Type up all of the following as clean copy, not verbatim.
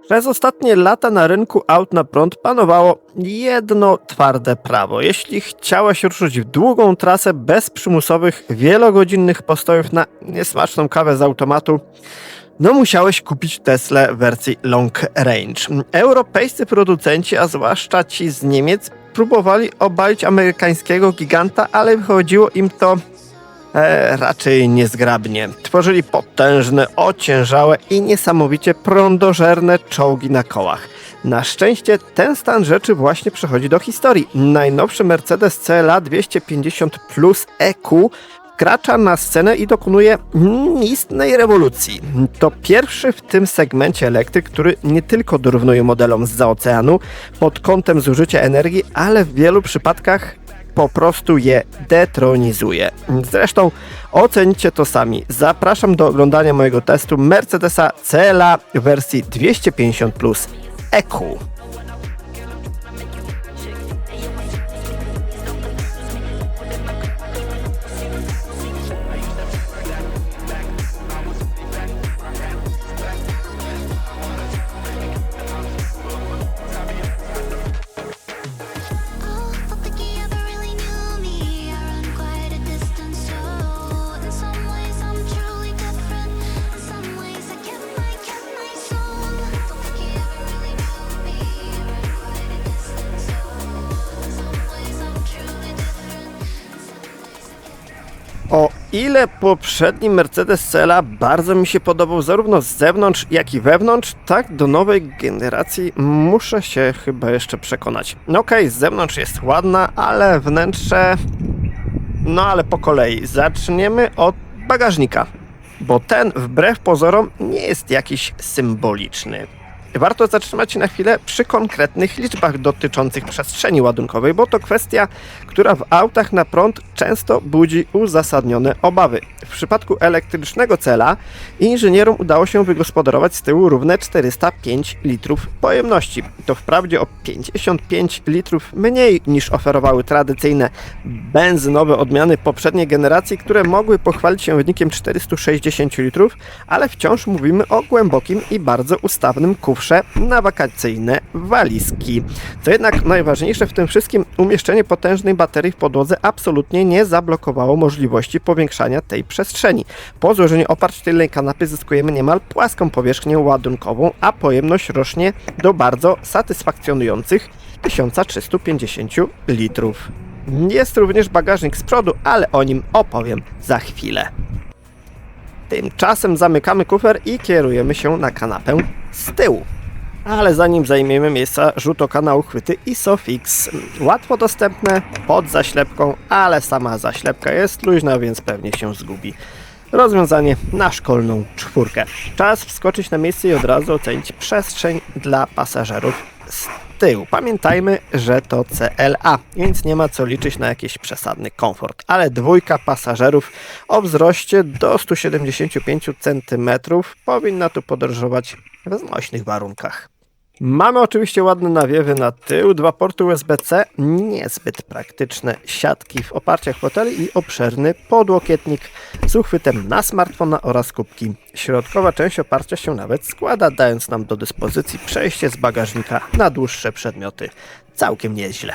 Przez ostatnie lata na rynku aut na prąd panowało jedno twarde prawo. Jeśli chciałeś ruszyć w długą trasę bez przymusowych, wielogodzinnych postojów na niesmaczną kawę z automatu, no musiałeś kupić Teslę w wersji long range. Europejscy producenci, a zwłaszcza ci z Niemiec, próbowali obalić amerykańskiego giganta, ale wychodziło im to raczej niezgrabnie. Tworzyli potężne, ociężałe i niesamowicie prądożerne czołgi na kołach. Na szczęście ten stan rzeczy właśnie przechodzi do historii. Najnowszy Mercedes CLA 250 Plus EQ wkracza na scenę i dokonuje istnej rewolucji. To pierwszy w tym segmencie elektryk, który nie tylko dorównuje modelom zza oceanu pod kątem zużycia energii, ale w wielu przypadkach po prostu je detronizuje. Zresztą ocenicie to sami. Zapraszam do oglądania mojego testu Mercedesa CLA w wersji 250 Plus EQ. Don't think he ever really knew me. I run quite a distance, so in some ways I'm truly different. In some ways I kept my soul. Don't think he ever really knew me. I run quite a distance, so in some ways I'm truly different. In some ways I O ile poprzedni Mercedes CLA bardzo mi się podobał zarówno z zewnątrz, jak i wewnątrz, tak do nowej generacji muszę się chyba jeszcze przekonać. No okej, z zewnątrz jest ładna, ale wnętrze... No ale po kolei. Zaczniemy od bagażnika, bo ten wbrew pozorom nie jest jakiś symboliczny. Warto zatrzymać się na chwilę przy konkretnych liczbach dotyczących przestrzeni ładunkowej, bo to kwestia, która w autach na prąd często budzi uzasadnione obawy. W przypadku elektrycznego CLA inżynierom udało się wygospodarować z tyłu równe 405 litrów pojemności. To wprawdzie o 55 litrów mniej niż oferowały tradycyjne benzynowe odmiany poprzedniej generacji, które mogły pochwalić się wynikiem 460 litrów, ale wciąż mówimy o głębokim i bardzo ustawnym kufrze na wakacyjne walizki. Co jednak najważniejsze w tym wszystkim, umieszczenie potężnej baterii w podłodze absolutnie nie zablokowało możliwości powiększania tej przestrzeni. Po złożeniu oparć tylnej kanapy zyskujemy niemal płaską powierzchnię ładunkową, a pojemność rośnie do bardzo satysfakcjonujących 1350 litrów. Jest również bagażnik z przodu, ale o nim opowiem za chwilę. Tymczasem zamykamy kufer i kierujemy się na kanapę z tyłu. Ale zanim zajmiemy miejsca, rzut oka na uchwyty ISOFIX. Łatwo dostępne, pod zaślepką, ale sama zaślepka jest luźna, więc pewnie się zgubi. Rozwiązanie na szkolną czwórkę. Czas wskoczyć na miejsce i od razu ocenić przestrzeń dla pasażerów z tyłu. Pamiętajmy, że to CLA, więc nie ma co liczyć na jakiś przesadny komfort. Ale dwójka pasażerów o wzroście do 175 cm powinna tu podróżować w znośnych warunkach. Mamy oczywiście ładne nawiewy na tył, dwa porty USB-C, niezbyt praktyczne siatki w oparciach foteli i obszerny podłokietnik z uchwytem na smartfona oraz kubki. Środkowa część oparcia się nawet składa, dając nam do dyspozycji przejście z bagażnika na dłuższe przedmioty. Całkiem nieźle.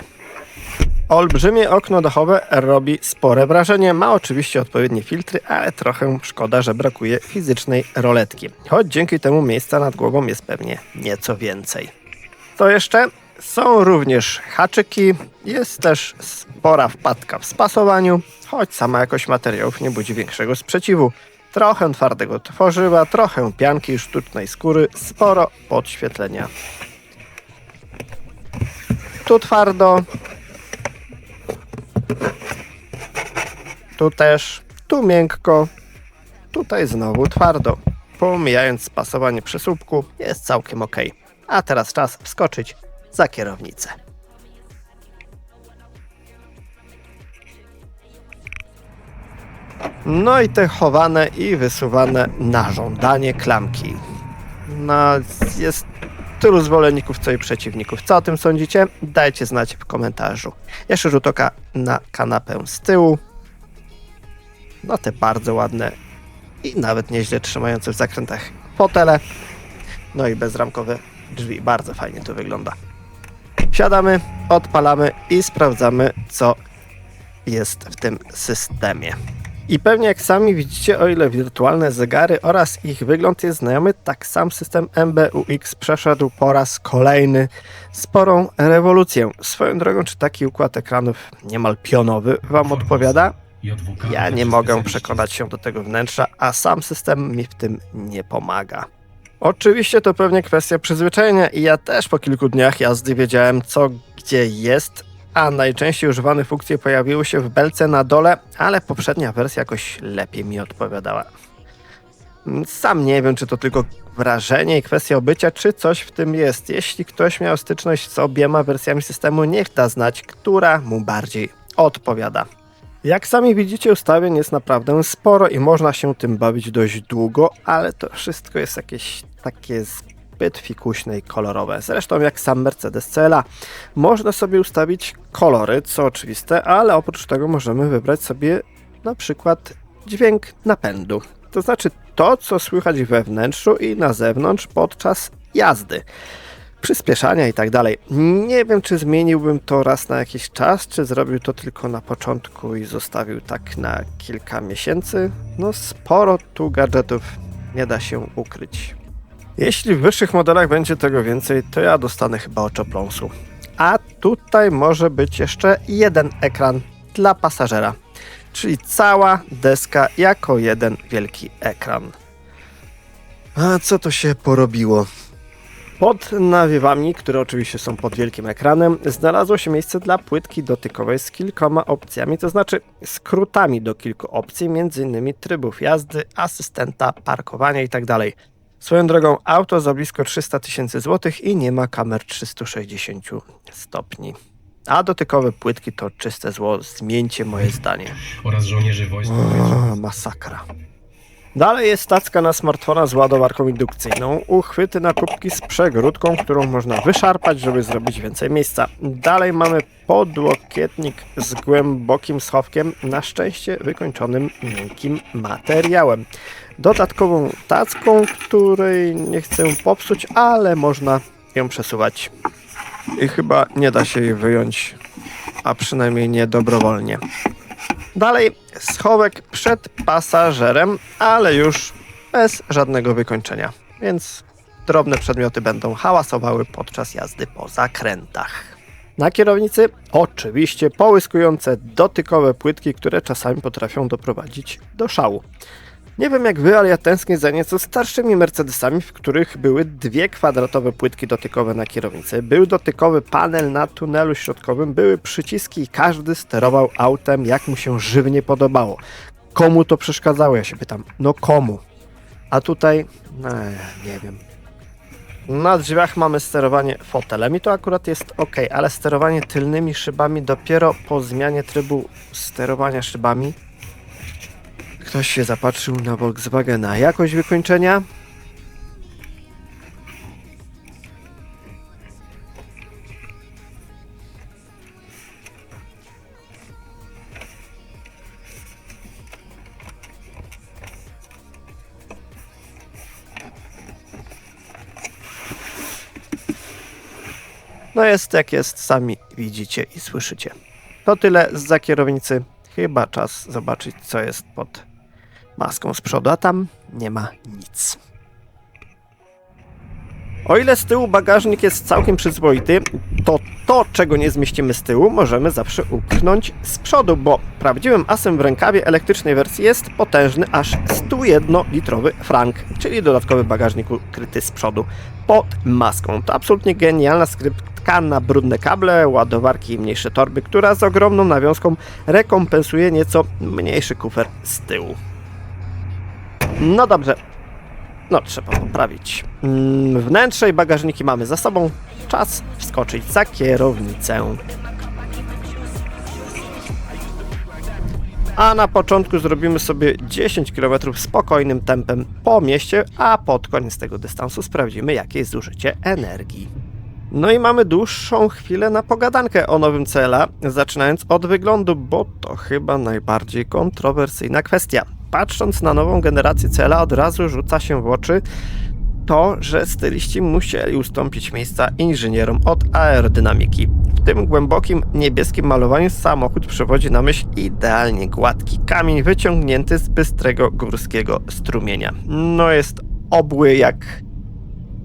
Olbrzymie okno dachowe robi spore wrażenie, ma oczywiście odpowiednie filtry, ale trochę szkoda, że brakuje fizycznej roletki. Choć dzięki temu miejsca nad głową jest pewnie nieco więcej. To jeszcze? Są również haczyki, jest też spora wpadka w spasowaniu, choć sama jakość materiałów nie budzi większego sprzeciwu. Trochę twardego tworzywa, trochę pianki i sztucznej skóry, sporo podświetlenia. Tu twardo. Tu też, tu miękko, tutaj znowu twardo. Pomijając spasowanie przy słupku, jest całkiem ok. A teraz czas wskoczyć za kierownicę. No i te chowane i wysuwane na żądanie klamki. No, jest tylu zwolenników, co i przeciwników. Co o tym sądzicie? Dajcie znać w komentarzu. Jeszcze rzut oka na kanapę z tyłu. No te bardzo ładne i nawet nieźle trzymające w zakrętach fotele. No i bezramkowe drzwi. Bardzo fajnie to wygląda. Siadamy, odpalamy i sprawdzamy, co jest w tym systemie. I pewnie jak sami widzicie, o ile wirtualne zegary oraz ich wygląd jest znajomy, tak sam system MBUX przeszedł po raz kolejny sporą rewolucję. Swoją drogą, czy taki układ ekranów niemal pionowy Wam odpowiada? Ja nie mogę przekonać się do tego wnętrza, a sam system mi w tym nie pomaga. Oczywiście to pewnie kwestia przyzwyczajenia i ja też po kilku dniach jazdy wiedziałem, co gdzie jest, a najczęściej używane funkcje pojawiły się w belce na dole, ale poprzednia wersja jakoś lepiej mi odpowiadała. Sam nie wiem, czy to tylko wrażenie i kwestia obycia, czy coś w tym jest. Jeśli ktoś miał styczność z obiema wersjami systemu, niech da znać, która mu bardziej odpowiada. Jak sami widzicie, ustawień jest naprawdę sporo i można się tym bawić dość długo, ale to wszystko jest jakieś takie zbyt fikuśne i kolorowe. Zresztą jak sam Mercedes CLA. Można sobie ustawić kolory, co oczywiste, ale oprócz tego możemy wybrać sobie na przykład dźwięk napędu. To znaczy to, co słychać we wnętrzu i na zewnątrz podczas jazdy. Przyspieszania i tak dalej. Nie wiem, czy zmieniłbym to raz na jakiś czas, czy zrobił to tylko na początku i zostawił tak na kilka miesięcy. No sporo tu gadżetów, nie da się ukryć. Jeśli w wyższych modelach będzie tego więcej, to ja dostanę chyba oczopląsu. A tutaj może być jeszcze jeden ekran dla pasażera, czyli cała deska jako jeden wielki ekran. A co to się porobiło? Pod nawiewami, które oczywiście są pod wielkim ekranem, znalazło się miejsce dla płytki dotykowej z kilkoma opcjami, to znaczy skrótami do kilku opcji, m.in. trybów jazdy, asystenta, parkowania itd. Swoją drogą auto za blisko 300 000 złotych i nie ma kamer 360 stopni. A dotykowe płytki to czyste zło, zmieńcie moje zdanie. Oraz żołnierzy wojsk. Masakra. Dalej jest tacka na smartfona z ładowarką indukcyjną, uchwyty na kubki z przegródką, którą można wyszarpać, żeby zrobić więcej miejsca. Dalej mamy podłokietnik z głębokim schowkiem, na szczęście wykończonym miękkim materiałem. Dodatkową tacką, której nie chcę popsuć, ale można ją przesuwać. I chyba nie da się jej wyjąć, a przynajmniej nie dobrowolnie. Dalej schowek przed pasażerem, ale już bez żadnego wykończenia, więc drobne przedmioty będą hałasowały podczas jazdy po zakrętach. Na kierownicy oczywiście połyskujące dotykowe płytki, które czasami potrafią doprowadzić do szału. Nie wiem jak wy, ale ja tęsknię za nieco starszymi Mercedesami, w których były dwie kwadratowe płytki dotykowe na kierownicy, był dotykowy panel na tunelu środkowym, były przyciski i każdy sterował autem jak mu się żywnie podobało. Komu to przeszkadzało? Ja się pytam, no komu? A tutaj, nie wiem. Na drzwiach mamy sterowanie fotelem i to akurat jest ok, ale sterowanie tylnymi szybami dopiero po zmianie trybu sterowania szybami. Ktoś się zapatrzył na Volkswagena. Jakość wykończenia? No jest jak jest, sami widzicie i słyszycie. To tyle zza kierownicy. Chyba czas zobaczyć, co jest pod maską z przodu, a tam nie ma nic. O ile z tyłu bagażnik jest całkiem przyzwoity, to czego nie zmieścimy z tyłu, możemy zawsze upchnąć z przodu, bo prawdziwym asem w rękawie elektrycznej wersji jest potężny aż 101-litrowy frank, czyli dodatkowy bagażnik ukryty z przodu pod maską. To absolutnie genialna skryptka na brudne kable, ładowarki i mniejsze torby, która z ogromną nawiązką rekompensuje nieco mniejszy kufer z tyłu. No dobrze. No, trzeba poprawić. Wnętrze i bagażniki mamy za sobą. Czas wskoczyć za kierownicę. A na początku zrobimy sobie 10 km spokojnym tempem po mieście, a pod koniec tego dystansu sprawdzimy, jakie jest zużycie energii. No i mamy dłuższą chwilę na pogadankę o nowym CLA, zaczynając od wyglądu, bo to chyba najbardziej kontrowersyjna kwestia. Patrząc na nową generację CLA od razu rzuca się w oczy to, że styliści musieli ustąpić miejsca inżynierom od aerodynamiki. W tym głębokim niebieskim malowaniu samochód przywodzi na myśl idealnie gładki kamień wyciągnięty z bystrego górskiego strumienia. No jest obły jak...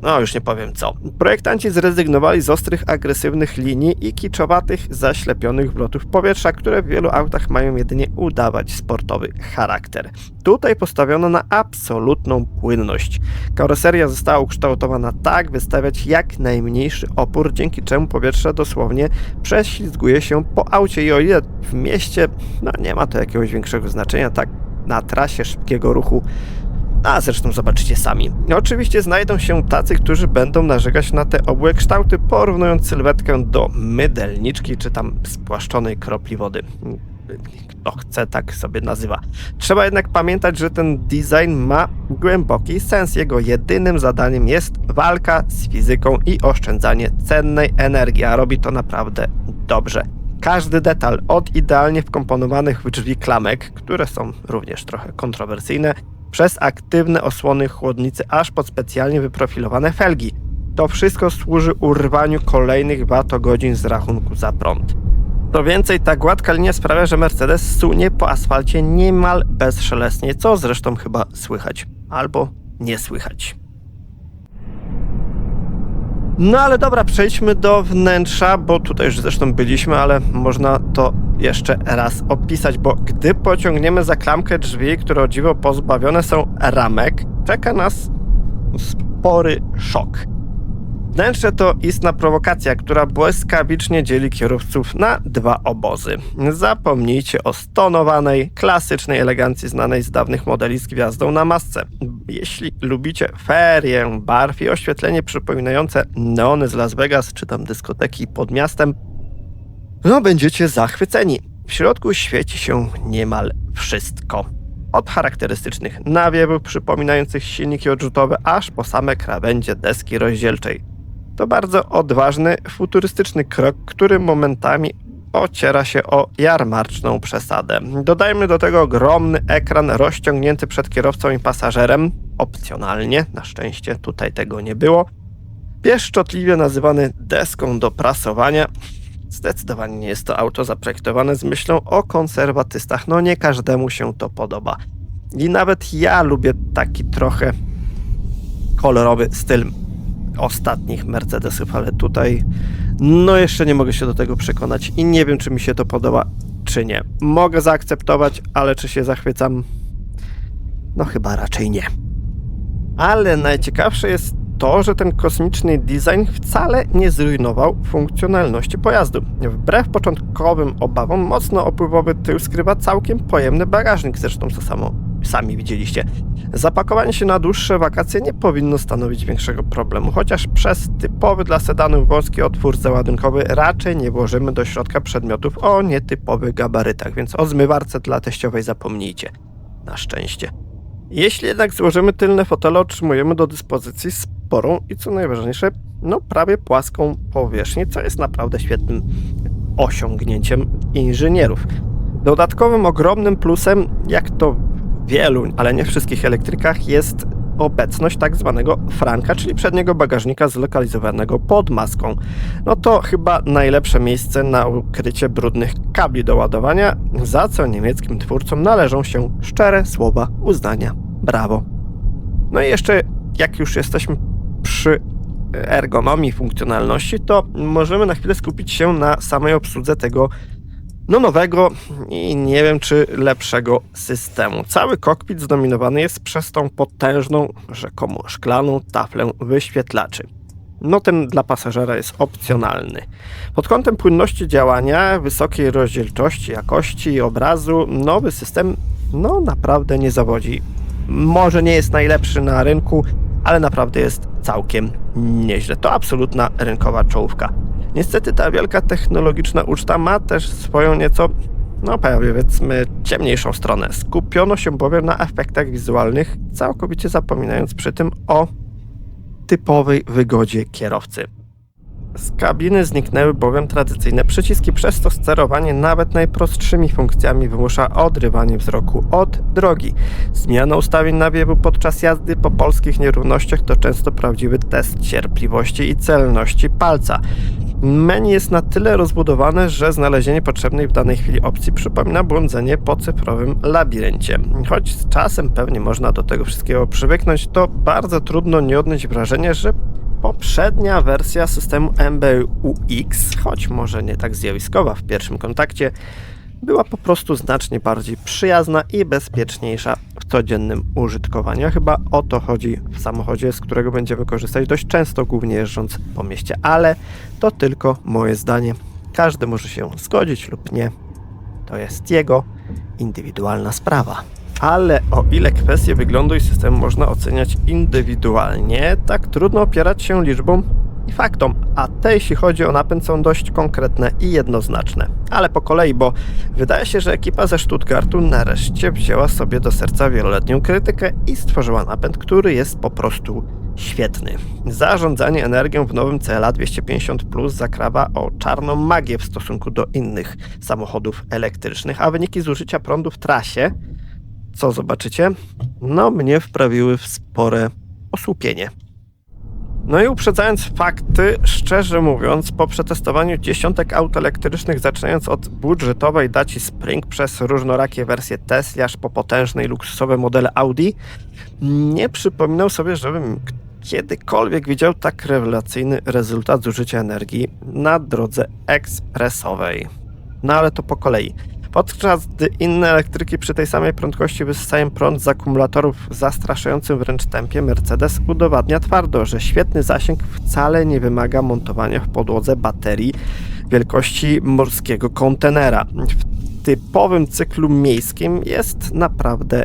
No już nie powiem co. Projektanci zrezygnowali z ostrych, agresywnych linii i kiczowatych, zaślepionych wlotów powietrza, które w wielu autach mają jedynie udawać sportowy charakter. Tutaj postawiono na absolutną płynność. Karoseria została ukształtowana tak, by stawiać jak najmniejszy opór, dzięki czemu powietrze dosłownie prześlizguje się po aucie i o ile w mieście nie ma to jakiegoś większego znaczenia, tak na trasie szybkiego ruchu, a zresztą zobaczycie sami. Oczywiście znajdą się tacy, którzy będą narzekać na te obłe kształty, porównując sylwetkę do mydelniczki czy tam spłaszczonej kropli wody. Kto chce, tak sobie nazywa. Trzeba jednak pamiętać, że ten design ma głęboki sens. Jego jedynym zadaniem jest walka z fizyką i oszczędzanie cennej energii, a robi to naprawdę dobrze. Każdy detal, od idealnie wkomponowanych w drzwi klamek, które są również trochę kontrowersyjne, przez aktywne osłony chłodnicy, aż pod specjalnie wyprofilowane felgi. To wszystko służy urwaniu kolejnych watogodzin z rachunku za prąd. Co więcej, ta gładka linia sprawia, że Mercedes sunie po asfalcie niemal bezszelestnie, co zresztą chyba słychać, albo nie słychać. No ale dobra, przejdźmy do wnętrza, bo tutaj już zresztą byliśmy, ale można to jeszcze raz opisać, bo gdy pociągniemy za klamkę drzwi, które o dziwo pozbawione są ramek, czeka nas spory szok. Wnętrze to istna prowokacja, która błyskawicznie dzieli kierowców na dwa obozy. Zapomnijcie o stonowanej, klasycznej elegancji znanej z dawnych modeli z gwiazdą na masce. Jeśli lubicie ferię, barw i oświetlenie przypominające neony z Las Vegas czy tam dyskoteki pod miastem, będziecie zachwyceni. W środku świeci się niemal wszystko. Od charakterystycznych nawiewów przypominających silniki odrzutowe, aż po same krawędzie deski rozdzielczej. To bardzo odważny, futurystyczny krok, który momentami ociera się o jarmarczną przesadę. Dodajmy do tego ogromny ekran rozciągnięty przed kierowcą i pasażerem, opcjonalnie, na szczęście tutaj tego nie było, pieszczotliwie nazywany deską do prasowania. Zdecydowanie nie jest to auto zaprojektowane z myślą o konserwatystach, nie każdemu się to podoba. I nawet ja lubię taki trochę kolorowy styl ostatnich Mercedesów, ale tutaj jeszcze nie mogę się do tego przekonać i nie wiem, czy mi się to podoba, czy nie. Mogę zaakceptować, ale czy się zachwycam? Chyba raczej nie. Ale najciekawsze jest to, że ten kosmiczny design wcale nie zrujnował funkcjonalności pojazdu. Wbrew początkowym obawom, mocno opływowy tył skrywa całkiem pojemny bagażnik, zresztą to samo sami widzieliście. Zapakowanie się na dłuższe wakacje nie powinno stanowić większego problemu, chociaż przez typowy dla sedanów wąski otwór załadunkowy raczej nie włożymy do środka przedmiotów o nietypowych gabarytach, więc o zmywarce dla teściowej zapomnijcie. Na szczęście. Jeśli jednak złożymy tylne fotele, otrzymujemy do dyspozycji sporą i co najważniejsze, prawie płaską powierzchnię, co jest naprawdę świetnym osiągnięciem inżynierów. Dodatkowym ogromnym plusem, jak to wielu, ale nie wszystkich elektrykach, jest obecność tak zwanego franka, czyli przedniego bagażnika zlokalizowanego pod maską. To chyba najlepsze miejsce na ukrycie brudnych kabli do ładowania, za co niemieckim twórcom należą się szczere słowa uznania. Brawo. I jeszcze, jak już jesteśmy przy ergonomii, funkcjonalności, to możemy na chwilę skupić się na samej obsłudze tego nowego i nie wiem czy lepszego systemu. Cały kokpit zdominowany jest przez tą potężną, rzekomo szklaną taflę wyświetlaczy. Ten dla pasażera jest opcjonalny. Pod kątem płynności działania, wysokiej rozdzielczości, jakości obrazu, nowy system naprawdę nie zawodzi. Może nie jest najlepszy na rynku, ale naprawdę jest całkiem nieźle. To absolutna rynkowa czołówka. Niestety ta wielka technologiczna uczta ma też swoją nieco, powiedzmy, ciemniejszą stronę. Skupiono się bowiem na efektach wizualnych, całkowicie zapominając przy tym o typowej wygodzie kierowcy. Z kabiny zniknęły bowiem tradycyjne przyciski, przez to sterowanie nawet najprostszymi funkcjami wymusza odrywanie wzroku od drogi. Zmiana ustawień nawiewu podczas jazdy po polskich nierównościach to często prawdziwy test cierpliwości i celności palca. Menu jest na tyle rozbudowane, że znalezienie potrzebnej w danej chwili opcji przypomina błądzenie po cyfrowym labiryncie. Choć z czasem pewnie można do tego wszystkiego przywyknąć, to bardzo trudno nie odnieść wrażenia, że poprzednia wersja systemu MBUX, choć może nie tak zjawiskowa w pierwszym kontakcie, była po prostu znacznie bardziej przyjazna i bezpieczniejsza w codziennym użytkowaniu. Chyba o to chodzi w samochodzie, z którego będziemy korzystać dość często, głównie jeżdżąc po mieście, ale to tylko moje zdanie. Każdy może się zgodzić lub nie. To jest jego indywidualna sprawa. Ale o ile kwestie wyglądu i systemu można oceniać indywidualnie, tak trudno opierać się liczbom i faktom, a te, jeśli chodzi o napęd, są dość konkretne i jednoznaczne. Ale po kolei, bo wydaje się, że ekipa ze Stuttgartu nareszcie wzięła sobie do serca wieloletnią krytykę i stworzyła napęd, który jest po prostu świetny. Zarządzanie energią w nowym CLA 250 Plus zakrawa o czarną magię w stosunku do innych samochodów elektrycznych, a wyniki zużycia prądu w trasie, co zobaczycie, no mnie wprawiły w spore osłupienie. No i uprzedzając fakty, szczerze mówiąc, po przetestowaniu dziesiątek aut elektrycznych, zaczynając od budżetowej Daci Spring przez różnorakie wersje Tesla, aż po potężne i luksusowe modele Audi, nie przypominał sobie, żebym kiedykolwiek widział tak rewelacyjny rezultat zużycia energii na drodze ekspresowej. No ale to po kolei. Podczas gdy inne elektryki przy tej samej prędkości wysysają prąd z akumulatorów w zastraszającym wręcz tempie, Mercedes udowadnia twardo, że świetny zasięg wcale nie wymaga montowania w podłodze baterii wielkości morskiego kontenera. W typowym cyklu miejskim jest naprawdę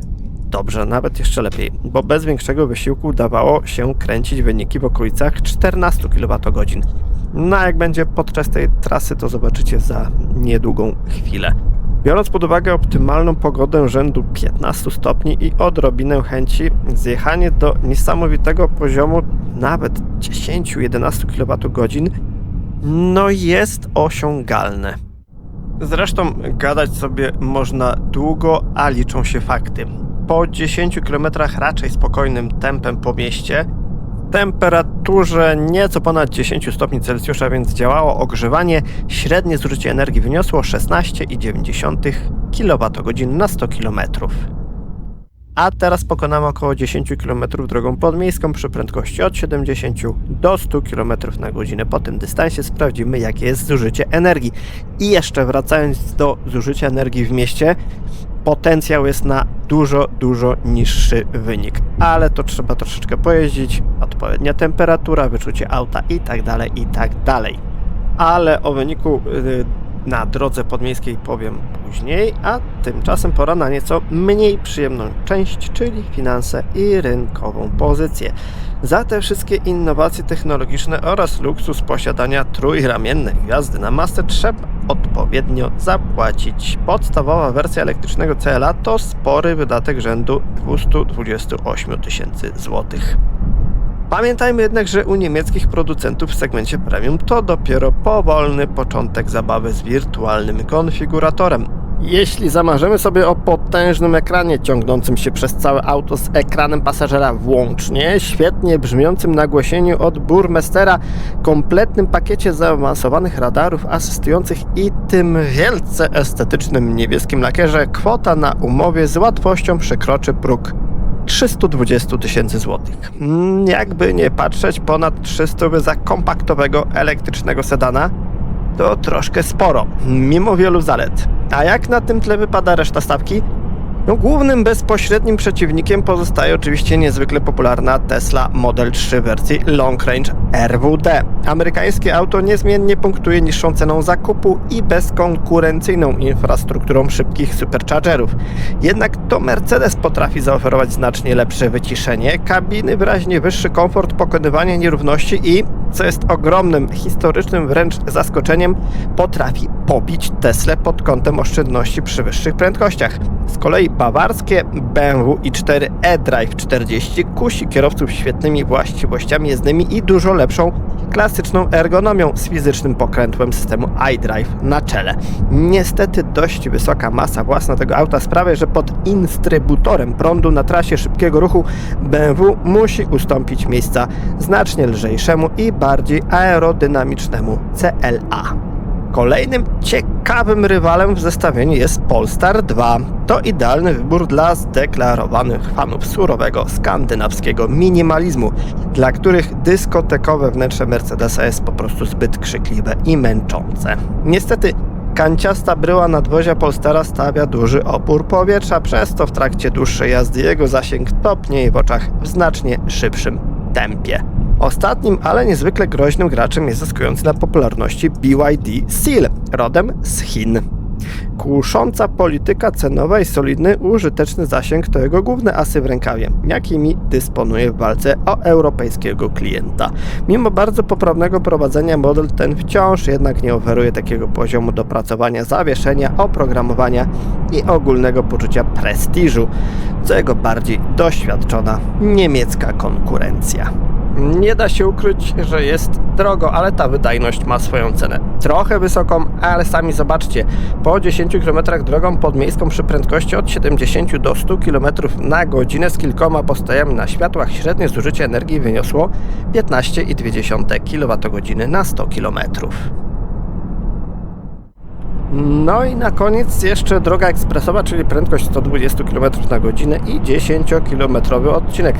dobrze, nawet jeszcze lepiej, bo bez większego wysiłku dawało się kręcić wyniki w okolicach 14 kWh. No a jak będzie podczas tej trasy, to zobaczycie za niedługą chwilę. Biorąc pod uwagę optymalną pogodę rzędu 15 stopni i odrobinę chęci, zjechanie do niesamowitego poziomu nawet 10-11 kWh no jest osiągalne. Zresztą gadać sobie można długo, a liczą się fakty. Po 10 km raczej spokojnym tempem po mieście, temperaturze nieco ponad 10 stopni Celsjusza, więc działało ogrzewanie, średnie zużycie energii wyniosło 16,9 kWh na 100 km. A teraz pokonamy około 10 km drogą podmiejską przy prędkości od 70 do 100 km na godzinę. Po tym dystansie sprawdzimy, jakie jest zużycie energii. I jeszcze wracając do zużycia energii w mieście, potencjał jest na dużo niższy wynik, ale to trzeba troszeczkę pojeździć, odpowiednia temperatura, wyczucie auta i tak dalej. Ale o wyniku na drodze podmiejskiej powiem później, a tymczasem pora na nieco mniej przyjemną część, czyli finanse i rynkową pozycję. Za te wszystkie innowacje technologiczne oraz luksus posiadania trójramiennej gwiazdy na masce trzeba odpowiednio zapłacić. Podstawowa wersja elektrycznego CLA to spory wydatek rzędu 228 tysięcy złotych. Pamiętajmy jednak, że u niemieckich producentów w segmencie premium to dopiero powolny początek zabawy z wirtualnym konfiguratorem. Jeśli zamarzymy sobie o potężnym ekranie ciągnącym się przez całe auto z ekranem pasażera włącznie, świetnie brzmiącym nagłośnieniu od burmestera, kompletnym pakiecie zaawansowanych radarów asystujących i tym wielce estetycznym niebieskim lakierze, kwota na umowie z łatwością przekroczy próg 320 tysięcy złotych. Jakby nie patrzeć, ponad 300 za kompaktowego elektrycznego sedana to troszkę sporo, mimo wielu zalet. A jak na tym tle wypada reszta stawki? No, głównym bezpośrednim przeciwnikiem pozostaje oczywiście niezwykle popularna Tesla Model 3 w wersji Long Range RWD. Amerykańskie auto niezmiennie punktuje niższą ceną zakupu i bezkonkurencyjną infrastrukturą szybkich superchargerów. Jednak to Mercedes potrafi zaoferować znacznie lepsze wyciszenie, kabiny, wyraźnie wyższy komfort, pokonywanie nierówności i, co jest ogromnym, historycznym wręcz zaskoczeniem, potrafi pobić Teslę pod kątem oszczędności przy wyższych prędkościach. Z kolei bawarskie BMW i4 eDrive 40 kusi kierowców świetnymi właściwościami jezdnymi i dużo lepszą klasyczną ergonomią z fizycznym pokrętłem systemu iDrive na czele. Niestety dość wysoka masa własna tego auta sprawia, że pod instrybutorem prądu na trasie szybkiego ruchu BMW musi ustąpić miejsca znacznie lżejszemu i bardziej aerodynamicznemu CLA. Kolejnym ciekawym rywalem w zestawieniu jest Polestar 2. To idealny wybór dla zdeklarowanych fanów surowego skandynawskiego minimalizmu, dla których dyskotekowe wnętrze Mercedesa jest po prostu zbyt krzykliwe i męczące. Niestety kanciasta bryła nadwozia Polestara stawia duży opór powietrza, przez to w trakcie dłuższej jazdy jego zasięg topnieje w oczach w znacznie szybszym tempie. Ostatnim, ale niezwykle groźnym graczem jest zyskujący na popularności BYD Seal, rodem z Chin. Kusząca polityka cenowa i solidny, użyteczny zasięg to jego główne asy w rękawie, jakimi dysponuje w walce o europejskiego klienta. Mimo bardzo poprawnego prowadzenia model ten wciąż jednak nie oferuje takiego poziomu dopracowania, zawieszenia, oprogramowania i ogólnego poczucia prestiżu, co jego bardziej doświadczona niemiecka konkurencja. Nie da się ukryć, że jest drogo, ale ta wydajność ma swoją cenę. Trochę wysoką, ale sami zobaczcie. Po 10 km drogą podmiejską przy prędkości od 70 do 100 km na godzinę z kilkoma postojami na światłach średnie zużycie energii wyniosło 15,2 kWh na 100 km. No i na koniec jeszcze droga ekspresowa, czyli prędkość 120 km na godzinę i 10-kilometrowy odcinek.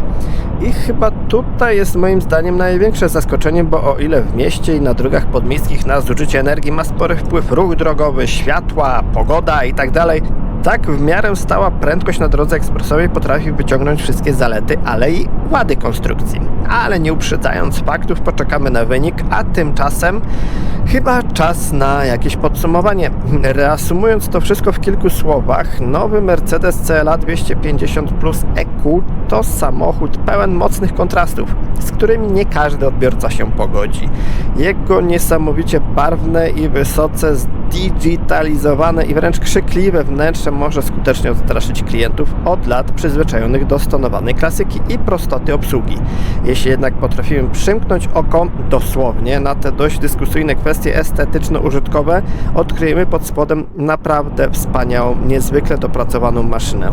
I chyba tutaj jest moim zdaniem największe zaskoczenie, bo o ile w mieście i na drogach podmiejskich na zużycie energii ma spory wpływ ruch drogowy, światła, pogoda itd., tak w miarę stała prędkość na drodze ekspresowej potrafi wyciągnąć wszystkie zalety, ale i wady konstrukcji. Ale nie uprzedzając faktów, poczekamy na wynik, a tymczasem chyba czas na jakieś podsumowanie. Reasumując to wszystko w kilku słowach, nowy Mercedes CLA 250 Plus EQ to samochód pełen mocnych kontrastów, z którymi nie każdy odbiorca się pogodzi. Jego niesamowicie barwne i wysoce zdigitalizowane i wręcz krzykliwe wnętrze może skutecznie odstraszyć klientów od lat przyzwyczajonych do stonowanej klasyki i prostoty obsługi. Jeśli jednak potrafimy przymknąć oko dosłownie na te dość dyskusyjne kwestie estetyczno-użytkowe, odkryjemy pod spodem naprawdę wspaniałą, niezwykle dopracowaną maszynę.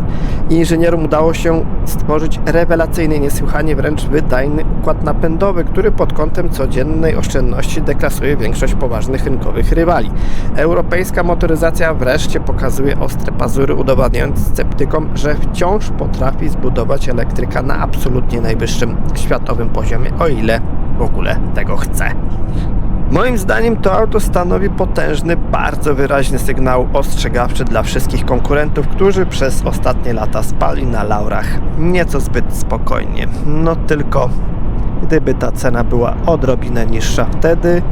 Inżynierom udało się stworzyć rewelacyjny, niesłychanie wręcz wydajny układ napędowy, który pod kątem codziennej oszczędności deklasuje większość poważnych rynkowych rywali. Europejska motoryzacja wreszcie pokazuje ostre pazury, udowadniając sceptykom, że wciąż potrafi zbudować elektryka na absolutnie najwyższym światowym poziomie, o ile w ogóle tego chce. Moim zdaniem to auto stanowi potężny, bardzo wyraźny sygnał ostrzegawczy dla wszystkich konkurentów, którzy przez ostatnie lata spali na laurach nieco zbyt spokojnie. No tylko gdyby ta cena była odrobinę niższa, wtedy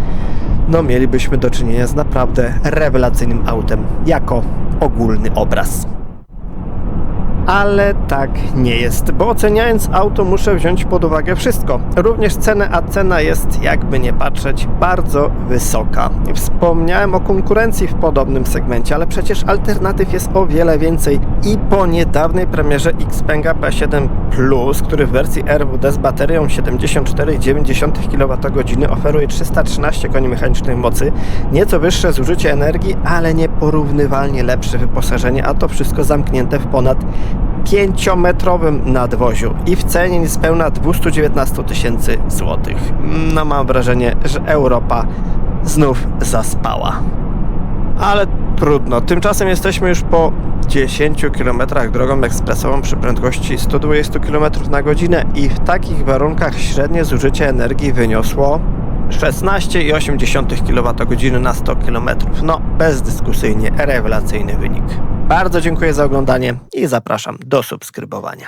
mielibyśmy do czynienia z naprawdę rewelacyjnym autem jako ogólny obraz. Ale tak nie jest, bo oceniając auto muszę wziąć pod uwagę wszystko, również cenę, a cena jest, jakby nie patrzeć, bardzo wysoka. Wspomniałem o konkurencji w podobnym segmencie, ale przecież alternatyw jest o wiele więcej i po niedawnej premierze Xpenga P7 Plus, który w wersji RWD z baterią 74,9 kWh oferuje 313 koni mechanicznej mocy, nieco wyższe zużycie energii, ale nieporównywalnie lepsze wyposażenie, a to wszystko zamknięte w ponad 5-metrowym nadwoziu i w cenie niespełna 219 000 złotych. Mam wrażenie, że Europa znów zaspała. Ale trudno. Tymczasem jesteśmy już po 10 km drogą ekspresową przy prędkości 120 km na godzinę i w takich warunkach średnie zużycie energii wyniosło 16,8 kWh na 100 km. Bezdyskusyjnie rewelacyjny wynik. Bardzo dziękuję za oglądanie i zapraszam do subskrybowania.